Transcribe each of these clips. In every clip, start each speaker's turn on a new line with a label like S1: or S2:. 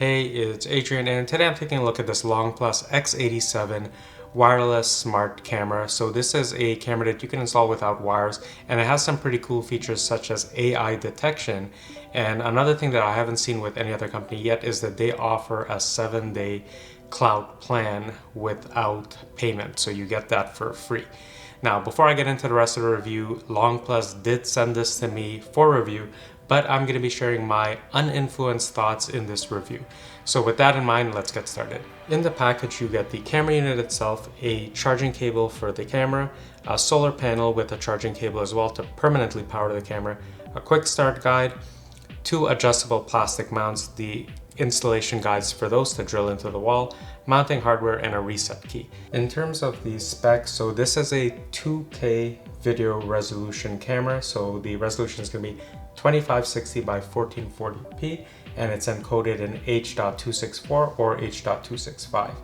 S1: Hey, it's Adrian, and today I'm taking a look at this LongPlus X87 wireless smart camera. So this is a camera that you can install without wires, and it has some pretty cool features such as AI detection. And another thing that I haven't seen with any other company yet is that they offer a 7-day cloud plan without payment. So you get that for free. Now, before I get into the rest of the review, LongPlus did send this to me for review, but I'm going to be sharing my uninfluenced thoughts in this review. So with that in mind, let's get started. In the package, you get the camera unit itself, a charging cable for the camera, a solar panel with a charging cable as well to permanently power the camera, a quick start guide, 2 adjustable plastic mounts, the installation guides for those to drill into the wall, mounting hardware, and a reset key. In terms of the specs, so this is a 2K video resolution camera. So the resolution is going to be 2560 by 1440p, and it's encoded in H.264 or H.265.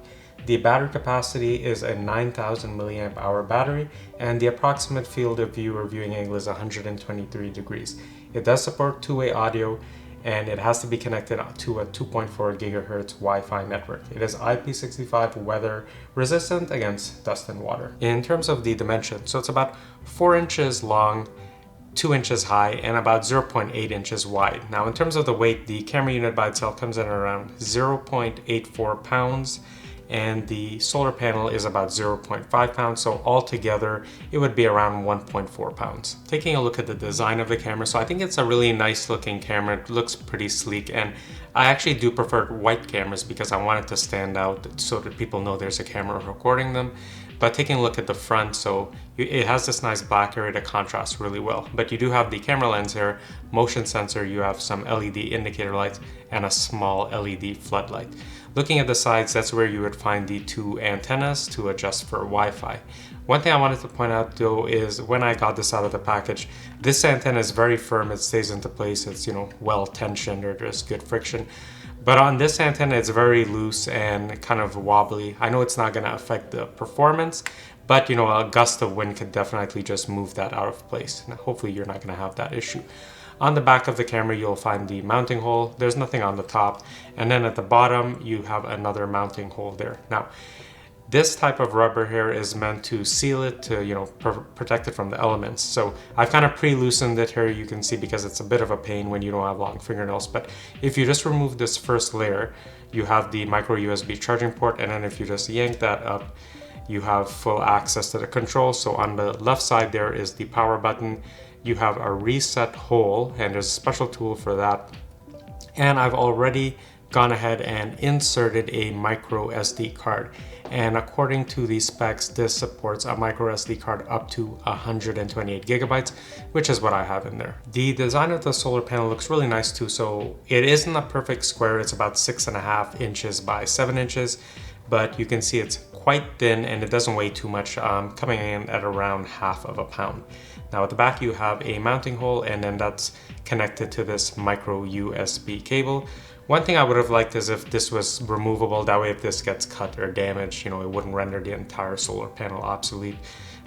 S1: The battery capacity is a 9000 milliamp hour battery, and the approximate field of view or viewing angle is 123 degrees. It does support two-way audio, and it has to be connected to a 2.4 gigahertz Wi-Fi network. It is IP65 weather resistant against dust and water. In terms of the dimensions, so it's about 4 inches long, 2 inches high, and about 0.8 inches wide. Now in terms of the weight, the camera unit by itself comes in around 0.84 pounds, and the solar panel is about 0.5 pounds, so altogether it would be around 1.4 pounds. Taking a look at the design of the camera, so I think it's a really nice looking camera. It looks pretty sleek, and I actually do prefer white cameras because I want it to stand out so that people know there's a camera recording them. But taking a look at the front, so it has this nice black area that contrasts really well. But you do have the camera lens here, motion sensor, you have some LED indicator lights, and a small LED floodlight. Looking at the sides, that's where you would find the 2 antennas to adjust for Wi-Fi. One thing I wanted to point out though is when I got this out of the package, this antenna is very firm, it stays into place, it's well tensioned, or there's good friction. But on this antenna, it's very loose and kind of wobbly. I know it's not going to affect the performance, but a gust of wind could definitely just move that out of place. Now, hopefully you're not going to have that issue. On the back of the camera, you'll find the mounting hole. There's nothing on the top. And then at the bottom, you have another mounting hole there. Now, this type of rubber here is meant to seal it, to protect it from the elements. So I've kind of pre-loosened it here, you can see, because it's a bit of a pain when you don't have long fingernails. But if you just remove this first layer, you have the micro USB charging port, and then if you just yank that up, you have full access to the controls. So on the left side there is the power button. You have a reset hole, and there's a special tool for that. And I've already gone ahead and inserted a micro SD card. And according to the specs, this supports a micro SD card up to 128 gigabytes, which is what I have in there. The design of the solar panel looks really nice too. So it isn't a perfect square. It's about 6.5 inches by 7 inches, but you can see it's quite thin and it doesn't weigh too much, coming in at around half of a pound. Now at the back you have a mounting hole, and then that's connected to this micro USB cable. One thing I would have liked is if this was removable, that way if this gets cut or damaged, it wouldn't render the entire solar panel obsolete.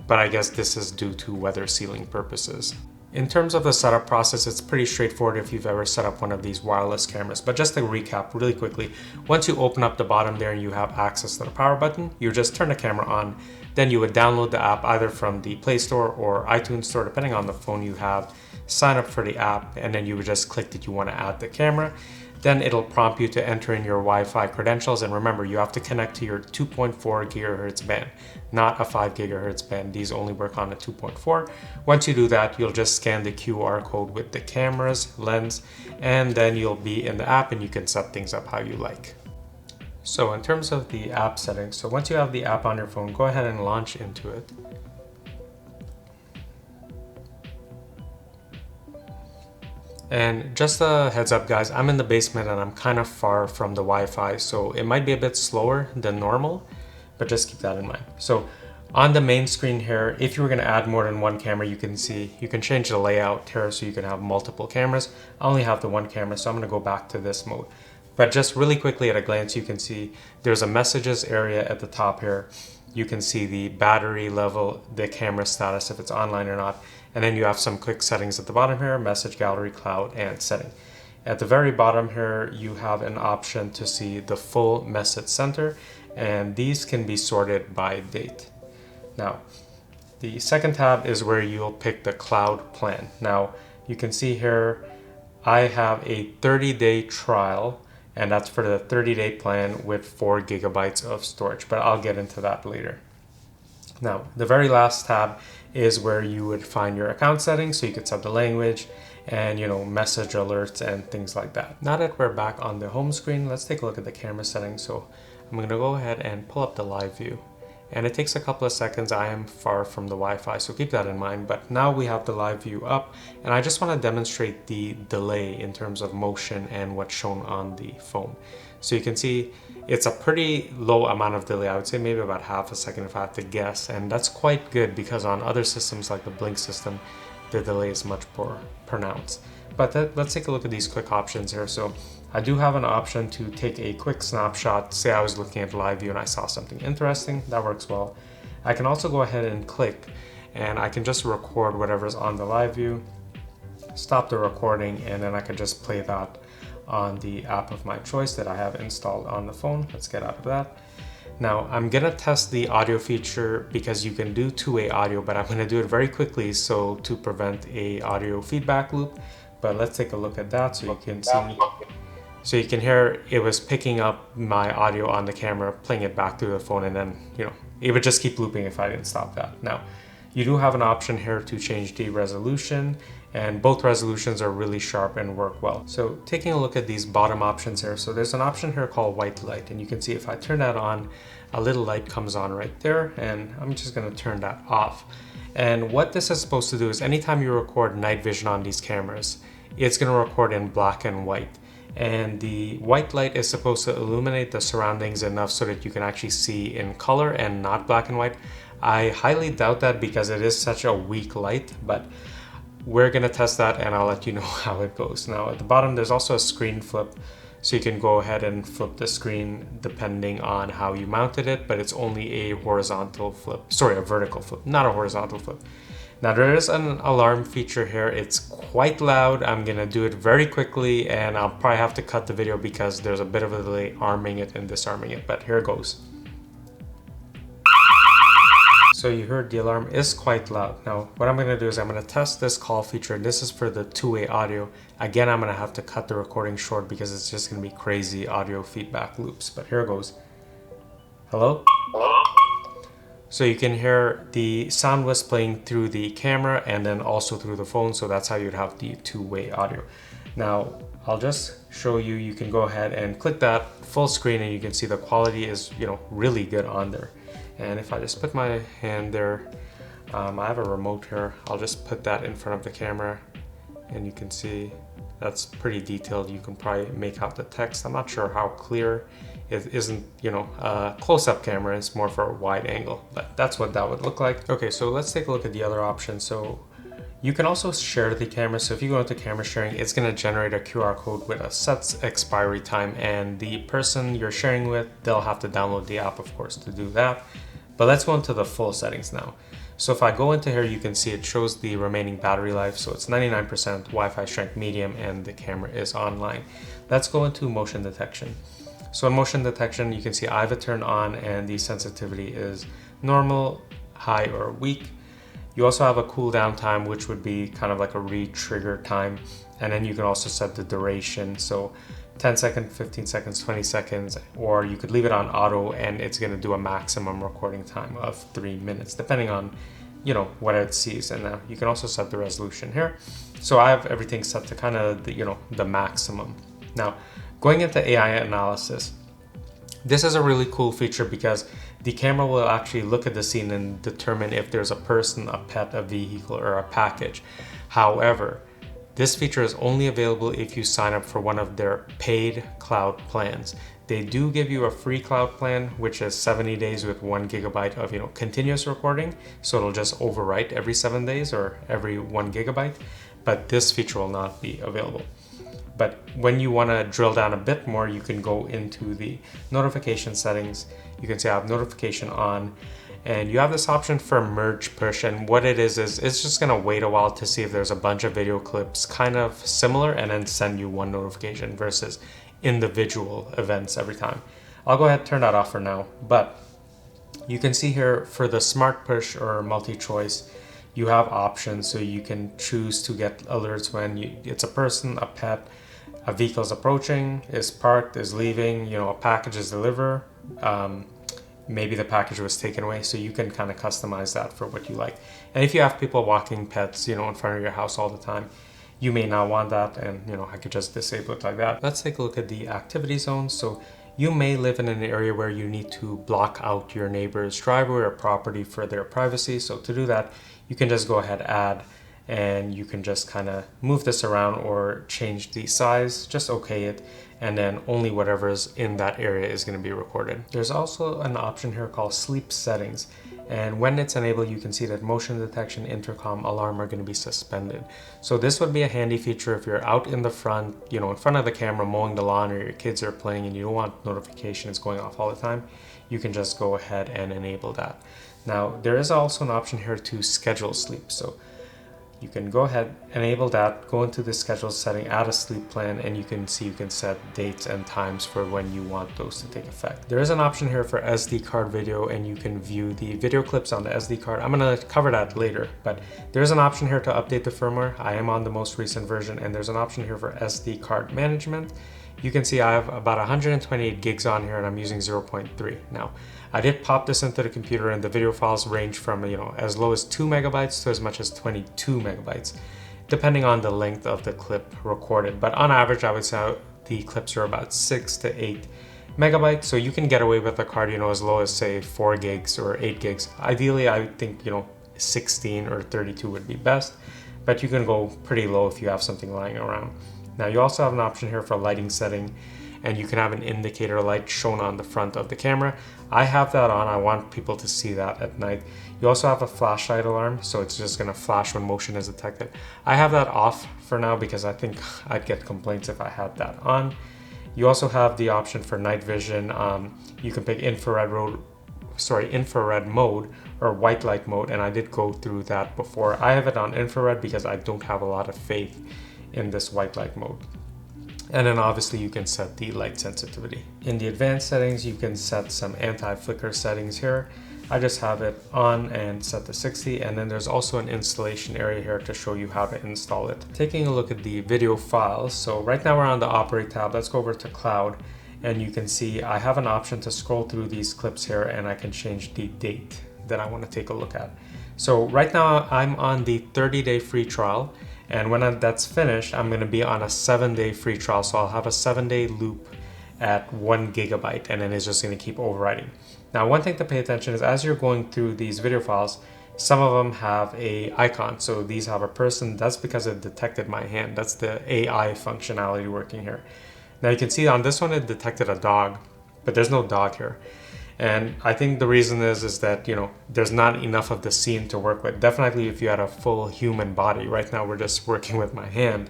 S1: But I guess this is due to weather sealing purposes. In terms of the setup process, it's pretty straightforward if you've ever set up one of these wireless cameras. But just to recap really quickly, once you open up the bottom there and you have access to the power button, you just turn the camera on. Then you would download the app either from the Play Store or iTunes Store, depending on the phone you have, sign up for the app, and then you would just click that you want to add the camera. Then it'll prompt you to enter in your Wi-Fi credentials, and remember, you have to connect to your 2.4 gigahertz band, not a 5 gigahertz band. These only work on a 2.4. Once you do that, you'll just scan the QR code with the camera's lens, and then you'll be in the app and you can set things up how you like. So in terms of the app settings, so once you have the app on your phone, go ahead and launch into it. And just a heads up guys, I'm in the basement and I'm kind of far from the Wi-Fi, so it might be a bit slower than normal, but just keep that in mind. So on the main screen here, if you were going to add more than one camera, you can change the layout here so you can have multiple cameras. I only have the one camera, so I'm going to go back to this mode. But just really quickly at a glance, you can see there's a messages area at the top here. You can see the battery level, the camera status, if it's online or not. And then you have some quick settings at the bottom here, message gallery, cloud, and setting. At the very bottom here, you have an option to see the full message center, and these can be sorted by date. Now, the second tab is where you'll pick the cloud plan. Now, you can see here, I have a 30-day trial, and that's for the 30-day plan with 4 gigabytes of storage, but I'll get into that later. Now, the very last tab is where you would find your account settings, so you could set the language and, message alerts and things like that. Now that we're back on the home screen, let's take a look at the camera settings. So I'm going to go ahead and pull up the live view, and it takes a couple of seconds. I am far from the Wi-Fi, so keep that in mind. But now we have the live view up, and I just want to demonstrate the delay in terms of motion and what's shown on the phone. So you can see it's a pretty low amount of delay. I would say maybe about half a second if I have to guess, and that's quite good because on other systems like the Blink system, the delay is much more pronounced. But let's take a look at these quick options here. So I do have an option to take a quick snapshot. Say I was looking at live view and I saw something interesting. That works well. I can also go ahead and click, and I can just record whatever's on the live view, stop the recording, and then I can just play that on the app of my choice that I have installed on the phone. Let's get out of that. Now I'm gonna test the audio feature because you can do two-way audio, but I'm gonna do it very quickly so to prevent a audio feedback loop. But let's take a look at that so you can see. So you can hear it was picking up my audio on the camera, playing it back through the phone, and then it would just keep looping if I didn't stop that. Now you do have an option here to change the resolution, and both resolutions are really sharp and work well. So taking a look at these bottom options here, so there's an option here called white light, and you can see if I turn that on, a little light comes on right there, and I'm just gonna turn that off. And what this is supposed to do is anytime you record night vision on these cameras, it's gonna record in black and white. And the white light is supposed to illuminate the surroundings enough so that you can actually see in color and not black and white. I highly doubt that because it is such a weak light, but we're gonna test that and I'll let you know how it goes. Now at the bottom, there's also a screen flip. So you can go ahead and flip the screen depending on how you mounted it, but it's only a horizontal flip. Sorry, a vertical flip, not a horizontal flip. Now there is an alarm feature here. It's quite loud. I'm gonna do it very quickly and I'll probably have to cut the video because there's a bit of a delay arming it and disarming it, but here it goes. So you heard the alarm is quite loud. Now what I'm gonna do is I'm gonna test this call feature. This is for the two-way audio. Again, I'm gonna have to cut the recording short because it's just gonna be crazy audio feedback loops, but here it goes. Hello? So you can hear the sound was playing through the camera and then also through the phone. So that's how you'd have the two-way audio. Now I'll just show you, you can go ahead and click that full screen and you can see the quality is, really good on there. And if I just put my hand there, I have a remote here. I'll just put that in front of the camera and you can see that's pretty detailed. You can probably make out the text. I'm not sure how clear. It isn't, a close-up camera. It's more for a wide angle, but that's what that would look like. Okay, so let's take a look at the other option. So you can also share the camera. So if you go into camera sharing, it's gonna generate a QR code with a set expiry time, and the person you're sharing with, they'll have to download the app, of course, to do that. But let's go into the full settings now. So if I go into here, you can see it shows the remaining battery life. So it's 99%, Wi-Fi strength medium, and the camera is online. Let's go into motion detection. So in motion detection, you can see I have it turned on and the sensitivity is normal, high, or weak. You also have a cooldown time, which would be kind of like a re-trigger time. And then you can also set the duration. So 10 seconds, 15 seconds, 20 seconds, or you could leave it on auto and it's gonna do a maximum recording time of 3 minutes, depending on, what it sees. And you can also set the resolution here. So I have everything set to kind of the maximum. Now, going into AI analysis, this is a really cool feature because the camera will actually look at the scene and determine if there's a person, a pet, a vehicle, or a package. However, this feature is only available if you sign up for one of their paid cloud plans. They do give you a free cloud plan, which is 70 days with 1 gigabyte of continuous recording. So it'll just overwrite every 7 days or every 1 gigabyte, but this feature will not be available. But when you want to drill down a bit more, you can go into the notification settings. You can say I have notification on, And you have this option for merge push, and what it is it's just gonna wait a while to see if there's a bunch of video clips kind of similar and then send you one notification versus individual events every time. I'll go ahead and turn that off for now, but you can see here for the smart push or multi-choice, you have options, so you can choose to get alerts when it's a person, a pet, a vehicle is approaching, is parked, is leaving, you know, a package is delivered, maybe the package was taken away, so you can kind of customize that for what you like. And if you have people walking pets, you know, in front of your house all the time, you may not want that, and you know, I could just disable it like that. Let's take a look at the activity zones. So you may live in an area where you need to block out your neighbor's driveway or property for their privacy. So to do that, you can just go ahead, add, and you can just kind of move this around or change the size, just okay it, and then only whatever's in that area is going to be recorded. There's also an option here called sleep settings, and when it's enabled, you can see that motion detection, intercom, alarm are going to be suspended. So this would be a handy feature if you're out in the front, you know, in front of the camera mowing the lawn, or your kids are playing and you don't want notifications going off all the time. You can just go ahead and enable that. Now there is also an option here to schedule sleep. So you can go ahead, enable that, go into the schedule setting, add a sleep plan, and you can see you can set dates and times for when you want those to take effect. There is an option here for SD card video, and you can view the video clips on the SD card. I'm going to cover that later, but there's an option here to update the firmware. I am on the most recent version, and there's an option here for SD card management. You can see I have about 128 gigs on here, and I'm using 0.3. Now, I did pop this into the computer, and the video files range from, you know, as low as 2 megabytes to as much as 22 megabytes, depending on the length of the clip recorded. But on average, I would say the clips are about 6 to 8 megabytes. So you can get away with a card, you know, as low as say 4 gigs or 8 gigs. Ideally, I think, you know, 16 or 32 would be best, but you can go pretty low if you have something lying around. Now you also have an option here for lighting setting, and you can have an indicator light shown on the front of the camera. I have that on. I want people to see that at night. You also have a flashlight alarm, so it's just gonna flash when motion is detected. I have that off for now because I think I'd get complaints if I had that on. You also have the option for night vision. You can pick infrared mode or white light mode, and I did go through that before. I have it on infrared because I don't have a lot of faith in this white light mode. And then obviously you can set the light sensitivity. In the advanced settings, you can set some anti-flicker settings here. I just have it on and set to 60, and then there's also an installation area here to show you how to install it. Taking a look at the video files, so right now we're on the Operate tab. Let's go over to Cloud, and you can see I have an option to scroll through these clips here, and I can change the date that I want to take a look at. So right now I'm on the 30-day free trial, and when that's finished, I'm going to be on a 7-day free trial. So I'll have a 7-day loop at 1 gigabyte, and then it's just going to keep overriding. Now, one thing to pay attention is as you're going through these video files, some of them have a icon. So these have a person. That's because it detected my hand. That's the AI functionality working here. Now you can see on this one, it detected a dog, but there's no dog here. And I think the reason is that, you know, there's not enough of the scene to work with. Definitely if you had a full human body. Right now we're just working with my hand.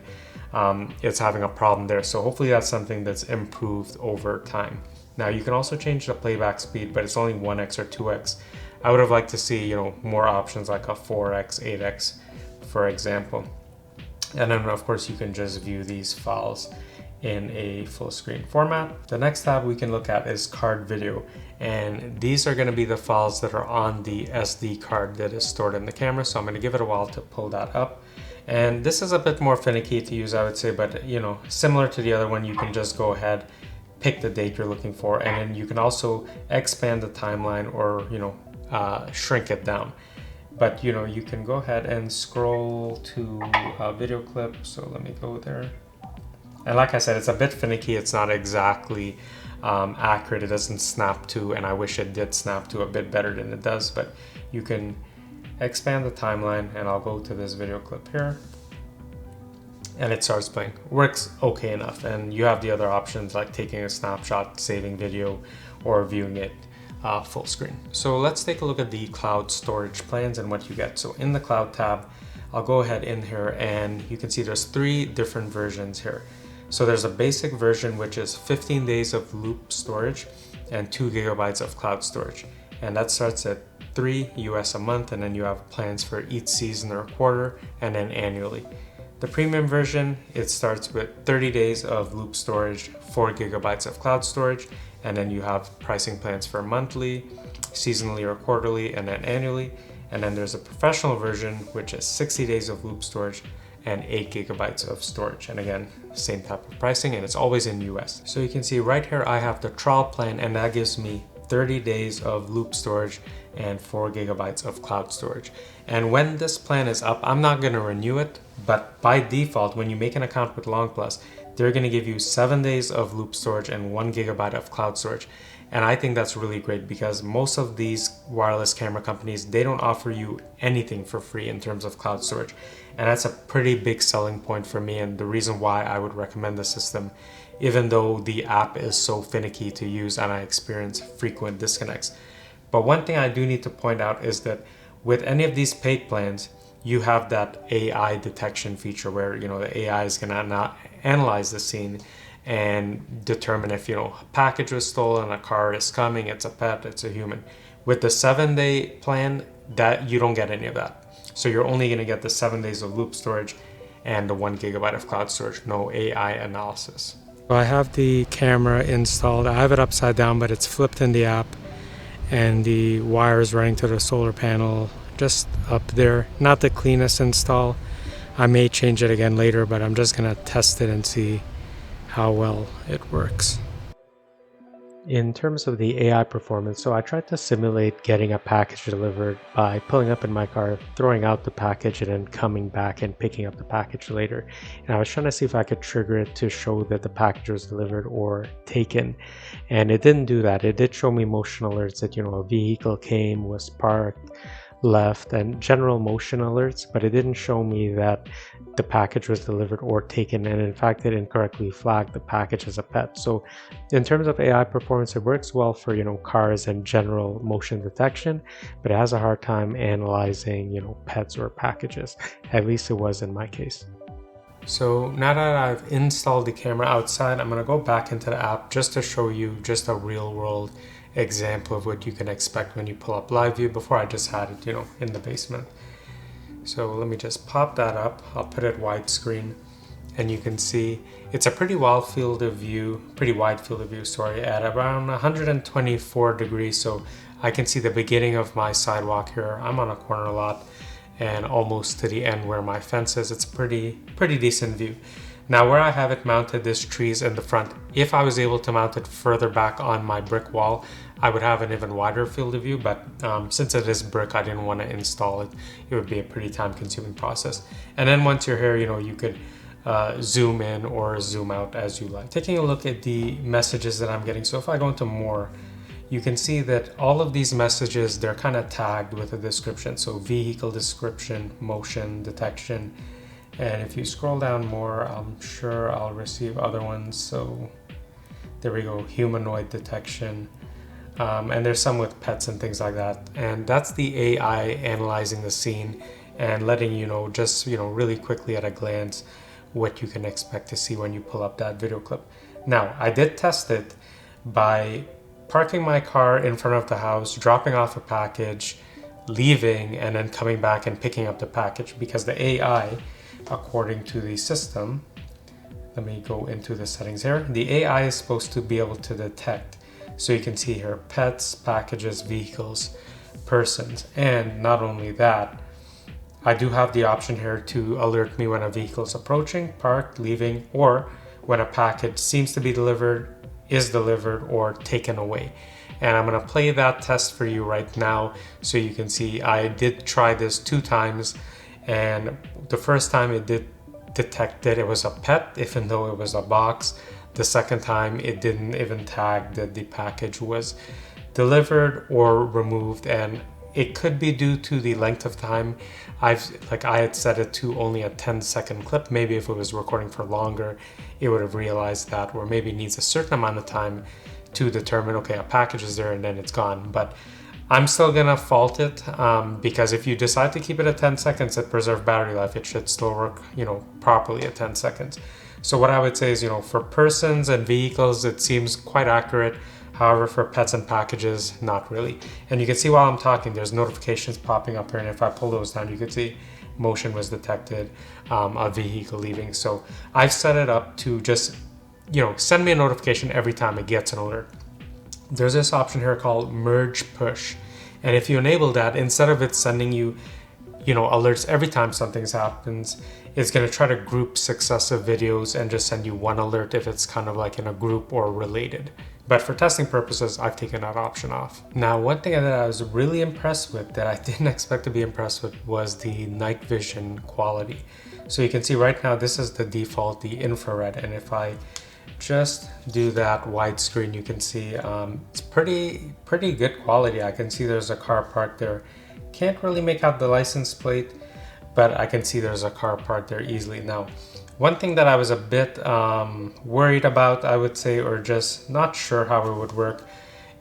S1: It's having a problem there. So hopefully that's something that's improved over time. Now you can also change the playback speed, but it's only 1x or 2x. I would have liked to see, you know, more options like a 4x, 8x, for example. And then of course you can just view these files in a full screen format. The next tab we can look at is card video, and these are going to be the files that are on the SD card that is stored in the camera. So I'm going to give it a while to pull that up, and this is a bit more finicky to use, I would say, but you know, similar to the other one, you can just go ahead, pick the date you're looking for, and then you can also expand the timeline or, you know, shrink it down. But you know, you can go ahead and scroll to a video clip. So let me go there. And like I said, it's a bit finicky. It's not exactly accurate. It doesn't snap to, and I wish it did snap to a bit better than it does, but you can expand the timeline, and I'll go to this video clip here, and it starts playing. Works okay enough. And you have the other options like taking a snapshot, saving video, or viewing it full screen. So let's take a look at the cloud storage plans and what you get. So in the cloud tab, I'll go ahead in here, and you can see there's 3 different versions here. So there's a basic version, which is 15 days of loop storage and 2 gigabytes of cloud storage. And that starts at $3 US a month, and then you have plans for each season or quarter, and then annually. The premium version, it starts with 30 days of loop storage, 4 gigabytes of cloud storage, and then you have pricing plans for monthly, seasonally or quarterly, and then annually. And then there's a professional version, which is 60 days of loop storage and 8 gigabytes of storage. And again, same type of pricing, and it's always in US. So you can see right here, I have the trial plan, and that gives me 30 days of loop storage and 4 gigabytes of cloud storage. And when this plan is up, I'm not gonna renew it, but by default, when you make an account with LongPlus, they're gonna give you 7 days of loop storage and 1 gigabyte of cloud storage. And I think that's really great because most of these wireless camera companies, they don't offer you anything for free in terms of cloud storage. And that's a pretty big selling point for me, and the reason why I would recommend the system, even though the app is so finicky to use and I experience frequent disconnects. But one thing I do need to point out is that with any of these paid plans, you have that AI detection feature where, the AI is gonna analyze the scene and determine if, a package was stolen, a car is coming, it's a pet, it's a human. With the 7-day plan, that you don't get any of that. So you're only gonna get the 7 days of loop storage and the 1 gigabyte of cloud storage, no AI analysis. So I have the camera installed. I have it upside down, but it's flipped in the app, and the wires running to the solar panel just up there. Not the cleanest install. I may change it again later, but I'm just gonna test it and see how well it works. In terms of the AI performance, so I tried to simulate getting a package delivered by pulling up in my car, throwing out the package, and then coming back and picking up the package later. And I was trying to see if I could trigger it to show that the package was delivered or taken. And it didn't do that. It did show me motion alerts that, a vehicle came, was parked, left, and general motion alerts, but it didn't show me that the package was delivered or taken, and in fact it incorrectly flagged the package as a pet. So in terms of AI performance, it works well for cars and general motion detection, but it has a hard time analyzing pets or packages. At least it was in my case. So now that I've installed the camera outside, I'm going to go back into the app just to show you just a real world example of what you can expect when you pull up live view. Before I just had it in the basement. So let me just pop that up. I'll put it widescreen, and you can see it's a pretty wide field of view, at around 124 degrees. So I can see the beginning of my sidewalk here. I'm on a corner lot and almost to the end where my fence is. It's pretty decent view. Now where I have it mounted, this tree is in the front. If I was able to mount it further back on my brick wall, I would have an even wider field of view, but since it is brick, I didn't want to install it. It would be a pretty time-consuming process. And then once you're here, you could zoom in or zoom out as you like. Taking a look at the messages that I'm getting. So if I go into more, you can see that all of these messages, they're kind of tagged with a description. So vehicle description, motion detection. And if you scroll down more, I'm sure I'll receive other ones. So there we go, humanoid detection. And there's some with pets and things like that. And that's the AI analyzing the scene and letting you know just, really quickly at a glance what you can expect to see when you pull up that video clip. Now, I did test it by parking my car in front of the house, dropping off a package, leaving, and then coming back and picking up the package, because the AI, according to the system, let me go into the settings here. The AI is supposed to be able to detect. So you can see here, pets, packages, vehicles, persons. And not only that, I do have the option here to alert me when a vehicle is approaching, parked, leaving, or when a package seems to be delivered, is delivered, or taken away. And I'm gonna play that test for you right now so you can see I did try this 2 times, and the first time it did detect that it was a pet, even though it was a box. The second time it didn't even tag that the package was delivered or removed, and it could be due to the length of time. I had set it to only a 10-second clip. Maybe if it was recording for longer, it would have realized that, or maybe it needs a certain amount of time to determine, okay, a package is there and then it's gone. But I'm still gonna fault it because if you decide to keep it at 10 seconds at preserved battery life, it should still work, properly at 10 seconds. So what I would say is, for persons and vehicles, it seems quite accurate. However, for pets and packages, not really. And you can see while I'm talking, there's notifications popping up here. And if I pull those down, you can see motion was detected, a vehicle leaving. So I've set it up to just, send me a notification every time it gets an alert. There's this option here called merge push. And if you enable that, instead of it sending you, alerts every time something happens, it's going to try to group successive videos and just send you one alert if it's kind of like in a group or related. But for testing purposes, I've taken that option off. Now, one thing that I was really impressed with that I didn't expect to be impressed with was the night vision quality. So you can see right now, this is the default, the infrared. And if I just do that widescreen, you can see it's pretty good quality. I can see there's a car parked there. Can't really make out the license plate, but I can see there's a car parked there easily. Now, one thing that I was a bit worried about, I would say, or just not sure how it would work,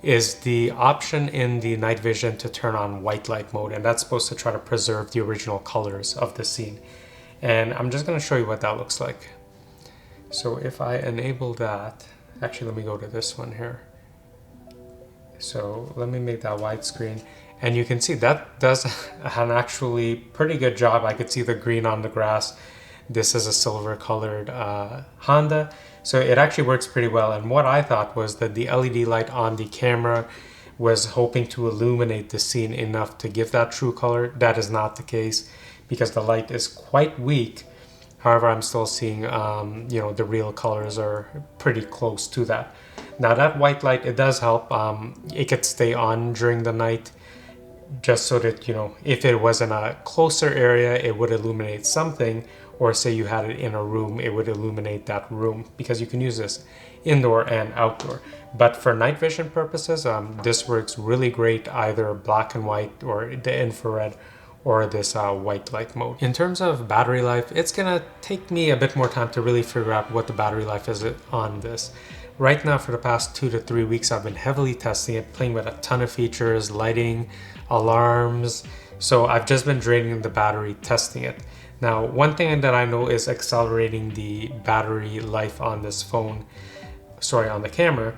S1: is the option in the night vision to turn on white light mode, and that's supposed to try to preserve the original colors of the scene. And I'm just going to show you what that looks like. So if I enable that, actually let me go to this one here. So let me make that widescreen. And you can see that does an actually pretty good job. I could see the green on the grass. This is a silver colored Honda. So it actually works pretty well. And what I thought was that the LED light on the camera was hoping to illuminate the scene enough to give that true color. That is not the case because the light is quite weak. However, I'm still seeing, the real colors are pretty close to that. Now that white light, it does help. It could stay on during the night, just so that, if it was in a closer area, it would illuminate something, or say you had it in a room, it would illuminate that room, because you can use this indoor and outdoor. But for night vision purposes, this works really great, either black and white or the infrared or this white light mode. In terms of battery life, it's gonna take me a bit more time to really figure out what the battery life is on this. Right now, for the past 2 to 3 weeks, I've been heavily testing it, playing with a ton of features, lighting, alarms. So I've just been draining the battery, testing it. Now, one thing that I know is accelerating the battery life on this phone, on the camera,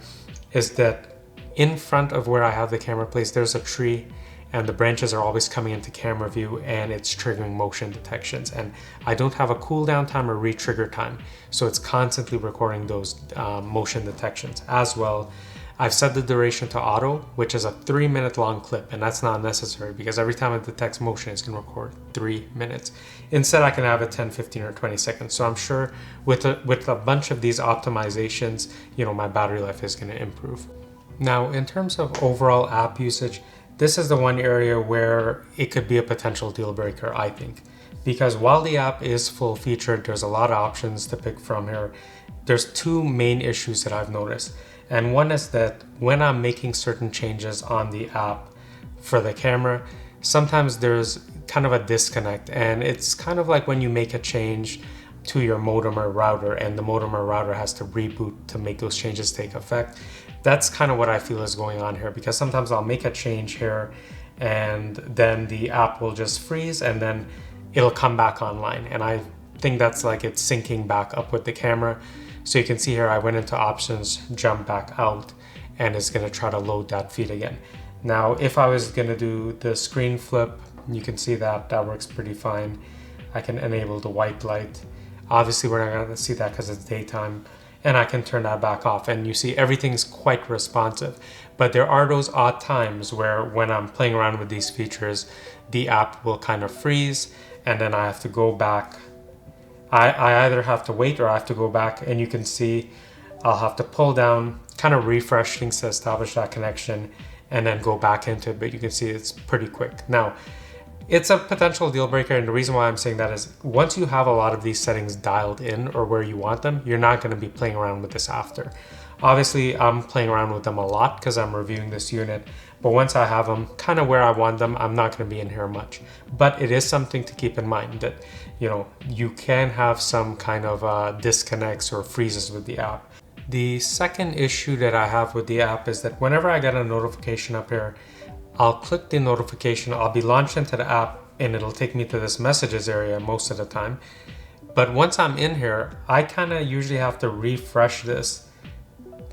S1: is that in front of where I have the camera placed, there's a tree, and the branches are always coming into camera view, and it's triggering motion detections. And I don't have a cooldown time or re-trigger time, so it's constantly recording those motion detections. As well, I've set the duration to auto, which is a 3-minute long clip, and that's not necessary because every time it detects motion, it's gonna record 3 minutes. Instead, I can have it 10, 15, or 20 seconds. So I'm sure with a bunch of these optimizations, my battery life is gonna improve. Now, in terms of overall app usage, this is the one area where it could be a potential deal breaker, I think. Because while the app is full featured, there's a lot of options to pick from here. There's 2 main issues that I've noticed. And one is that when I'm making certain changes on the app for the camera, sometimes there's kind of a disconnect. And it's kind of like when you make a change to your modem or router, and the modem or router has to reboot to make those changes take effect. That's kind of what I feel is going on here, because sometimes I'll make a change here and then the app will just freeze and then it'll come back online. And I think that's like it's syncing back up with the camera. So you can see here, I went into options, jump back out, and it's gonna try to load that feed again. Now, if I was gonna do the screen flip, you can see that works pretty fine. I can enable the white light. Obviously, we're not gonna see that because it's daytime. And I can turn that back off, and you see everything's quite responsive. But there are those odd times where when I'm playing around with these features, the app will kind of freeze, and then I have to go back. I either have to wait or I have to go back, and you can see I'll have to pull down, kind of refresh things to establish that connection, and then go back into it. But you can see it's pretty quick. Now, it's a potential deal breaker, and the reason why I'm saying that is once you have a lot of these settings dialed in or where you want them, you're not going to be playing around with this after. Obviously, I'm playing around with them a lot because I'm reviewing this unit, but once I have them kind of where I want them, I'm not going to be in here much. But it is something to keep in mind that, you can have some kind of disconnects or freezes with the app. The second issue that I have with the app is that whenever I get a notification up here, I'll click the notification, I'll be launched into the app, and it'll take me to this messages area most of the time. But once I'm in here, I kind of usually have to refresh this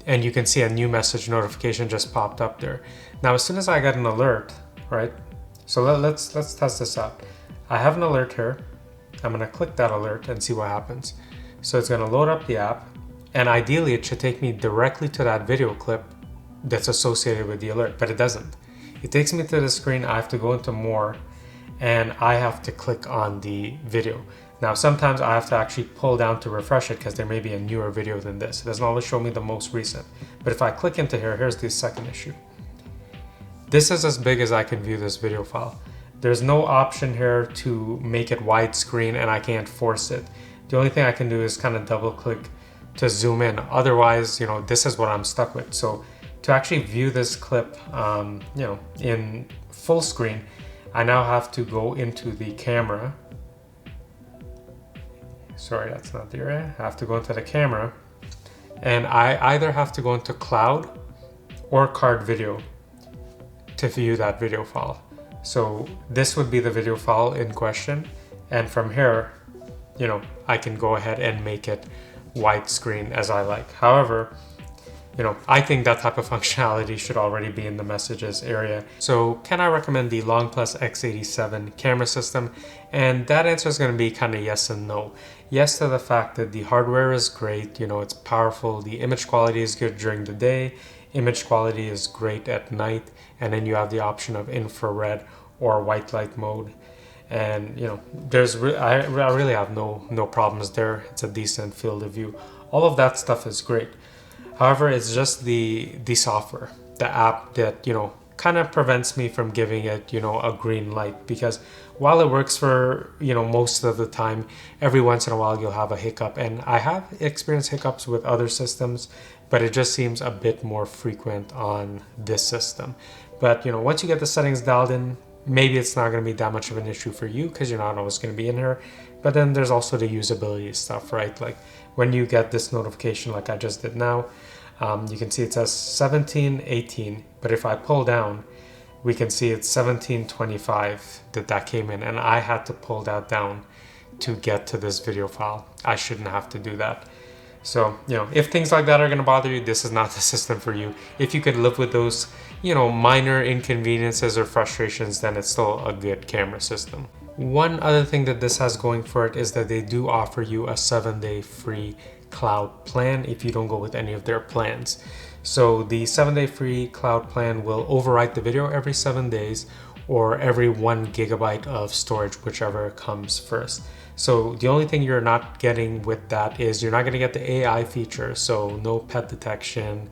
S1: and you can see a new message notification just popped up there. Now, as soon as I get an alert, right? So let's test this out. I have an alert here. I'm gonna click that alert and see what happens. So it's gonna load up the app, and ideally it should take me directly to that video clip that's associated with the alert, but it doesn't. It takes me to the screen. I have to go into more, and I have to click on the video. Now, sometimes I have to actually pull down to refresh it because there may be a newer video than this. It doesn't always show me the most recent. But if I click into here, here's the second issue. This is as big as I can view this video file. There's no option here to make it widescreen, and I can't force it. The only thing I can do is kind of double click to zoom in. Otherwise, this is what I'm stuck with. So to actually view this clip, in full screen, I now have to go into the camera. Sorry, that's not the area. I have to go into the camera, and I either have to go into cloud or card video to view that video file. So this would be the video file in question. And from here, I can go ahead and make it widescreen as I like. However, I think that type of functionality should already be in the messages area. So can I recommend the LongPlus X87 camera system? And that answer is going to be kind of yes and no. Yes to the fact that the hardware is great, it's powerful, the image quality is good during the day, image quality is great at night, and then you have the option of infrared or white light mode. And I really have no problems there. It's a decent field of view. All of that stuff is great. However, it's just the software, the app that, kind of prevents me from giving it, a green light, because while it works for, most of the time, every once in a while you'll have a hiccup. And I have experienced hiccups with other systems, but it just seems a bit more frequent on this system. But, once you get the settings dialed in, maybe it's not going to be that much of an issue for you because you're not always going to be in here. But then there's also the usability stuff, right? Like when you get this notification like I just did now, you can see it says 1718, but if I pull down, we can see it's 1725 that came in, and I had to pull that down to get to this video file. I shouldn't have to do that. So, if things like that are going to bother you, this is not the system for you. If you could live with those, minor inconveniences or frustrations, then it's still a good camera system. One other thing that this has going for it is that they do offer you a 7-day free cloud plan if you don't go with any of their plans. So the 7-day free cloud plan will overwrite the video every 7 days or every 1 GB of storage, whichever comes first. So the only thing you're not getting with that is you're not going to get the AI feature. So no pet detection,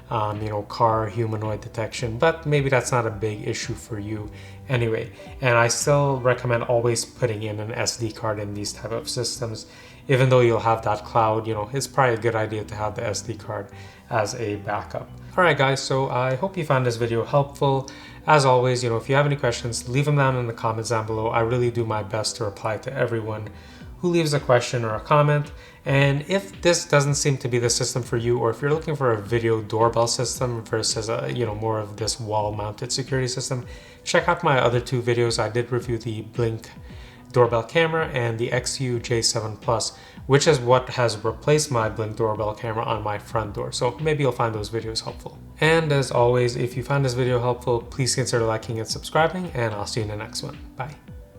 S1: car humanoid detection, but maybe that's not a big issue for you anyway. And I still recommend always putting in an SD card in these type of systems. Even though you'll have that cloud, it's probably a good idea to have the SD card as a backup. All right, guys, so I hope you found this video helpful. As always, if you have any questions, leave them down in the comments down below. I really do my best to reply to everyone who leaves a question or a comment. And if this doesn't seem to be the system for you, or if you're looking for a video doorbell system versus more of this wall-mounted security system, check out my other 2 videos. I did review the Blink doorbell camera and the XU-J7 Plus, which is what has replaced my Blink doorbell camera on my front door. So maybe you'll find those videos helpful. And as always, if you found this video helpful, please consider liking and subscribing, and I'll see you in the next one. Bye.